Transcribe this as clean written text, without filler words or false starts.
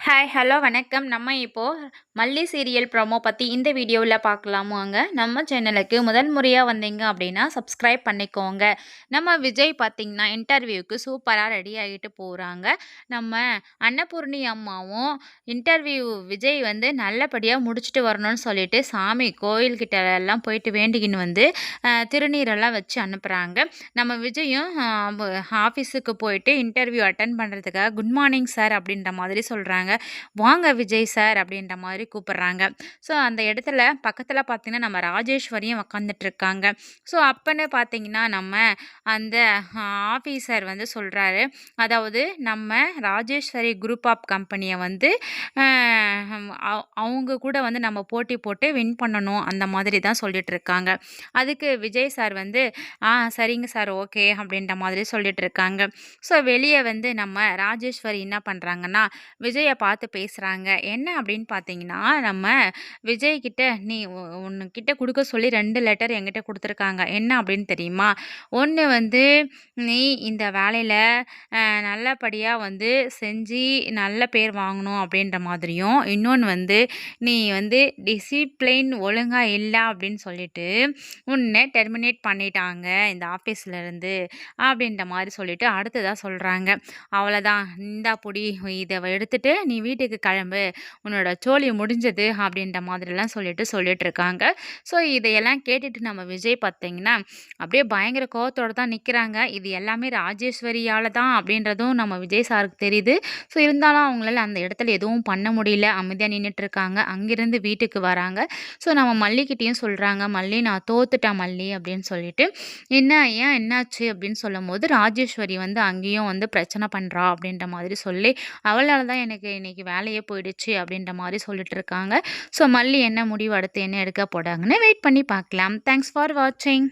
Hi, hello, வணக்கம். நம்ம இப்போ மல்லி சீரியல் ப்ரோமோ பத்தி இந்த வீடியோல பார்க்கலாமாங்க. நம்ம சேனலுக்கு முதல் முறையா வந்தீங்க அப்படின்னா, சப்ஸ்கிரைப் பண்ணிக்கோங்க. நம்ம விஜய் பார்த்தீங்கன்னா, இன்டர்வியூக்கு சூப்பரா ரெடி ஆகிட்டு போறாங்க. நம்ம அன்னபூர்ணி அம்மாவும் இன்டர்வியூ விஜய் வந்து நல்லபடியா முடிச்சுட்டு வரணும்னு சொல்லிட்டு, சாமி கோயில்கிட்ட எல்லாம் போயிட்டு வேண்டிக்கின்னு வந்து திருநீரெல்லாம் வச்சு அனுப்புறாங்க. நம்ம விஜயும் ஆஃபீஸுக்கு போயிட்டு இன்டர்வியூ அட்டெண்ட் பண்றதுக்காக, குட் மார்னிங் சார் அப்படின்ற மாதிரி சொல்றாங்க. வாங்க விஜய் சார் அப்படின்ற மாதிரி கூப்பிடுறாங்க. ஸோ அந்த இடத்துல பக்கத்தில் பார்த்தீங்கன்னா நம்ம ராஜேஸ்வரியும் உக்காந்துட்டு இருக்காங்க. ஸோ அப்பன்னு பார்த்தீங்கன்னா நம்ம அந்த ஆஃபீஸர் வந்து சொல்கிறாரு, அதாவது நம்ம ராஜேஸ்வரி குரூப் ஆஃப் கம்பெனியை வந்து அவங்க கூட வந்து நம்ம போட்டி போட்டு வின் பண்ணணும் அந்த மாதிரி தான் சொல்லிட்டு இருக்காங்க. அதுக்கு விஜய் சார் வந்து சரிங்க சார், ஓகே அப்படின்ற மாதிரி சொல்லிட்டு இருக்காங்க. ஸோ வெளியே வந்து நம்ம ராஜேஸ்வரி என்ன பண்ணுறாங்கன்னா விஜயை பார்த்து பேசுகிறாங்க. என்ன அப்படின்னு பார்த்தீங்கன்னா, நம்ம விஜய் கிட்ட நீ உன்கிட்ட கொடுக்க சொல்லி 2 லெட்டர் என்கிட்ட கொடுத்துருக்காங்க. என்ன அப்படின்னு தெரியுமா? ஒன்று வந்து நீ இந்த வேலையில் நல்லபடியாக வந்து செஞ்சு நல்ல பேர் வாங்கணும் அப்படின்ற மாதிரியும், இன்னொன்று வந்து நீ வந்து டிசிப்ளின் ஒழுங்காக இல்லை அப்படின்னு சொல்லிட்டு உன்னை டெர்மினேட் பண்ணிட்டாங்க இந்த ஆஃபீஸ்லேருந்து அப்படின்ற மாதிரி சொல்லிட்டு அடுத்ததாக சொல்கிறாங்க. அவ்வளோதான், இந்தா புடி, இதை எடுத்துட்டு நீ வீட்டுக்கு கிளம்பு, உன்னோட சோலி முடிஞ்சது அப்படின்ற மாதிரிலாம் சொல்லிட்டு இருக்காங்க. ஸோ இதையெல்லாம் கேட்டுட்டு நம்ம விஜய் பார்த்தீங்கன்னா அப்படியே பயங்கர கோவத்தோடு தான் நிற்கிறாங்க. இது எல்லாமே ராஜேஸ்வரியால் தான் அப்படின்றதும் நம்ம விஜய் சாருக்கு தெரியுது. ஸோ இருந்தாலும் அவங்களால அந்த இடத்துல எதுவும் பண்ண முடியல, அமைதியாக நின்றுட்டு இருக்காங்க. அங்கிருந்து வீட்டுக்கு வராங்க. ஸோ நம்ம மல்லிக்கிட்டேயும் சொல்கிறாங்க, மல்லி நான் தோத்துட்டேன் மல்லி அப்படின்னு சொல்லிட்டு. ஏன் என்னாச்சு அப்படின்னு சொல்லும்போது, ராஜேஸ்வரி வந்து அங்கேயும் வந்து பிரச்சனை பண்ணுறா அப்படின்ற மாதிரி சொல்லி, அவளால தான் எனக்கு இன்னைக்கு வேலையே போயிடுச்சு அப்படின்ற மாதிரி சொல்லிட்டு இருக்காங்க. ஸோ மல்லி என்ன முடிவு, அடுத்து என்ன எடுக்க போறாங்கன்னு வெயிட் பண்ணி பார்க்கலாம். தேங்க்ஸ் ஃபார் வாட்சிங்.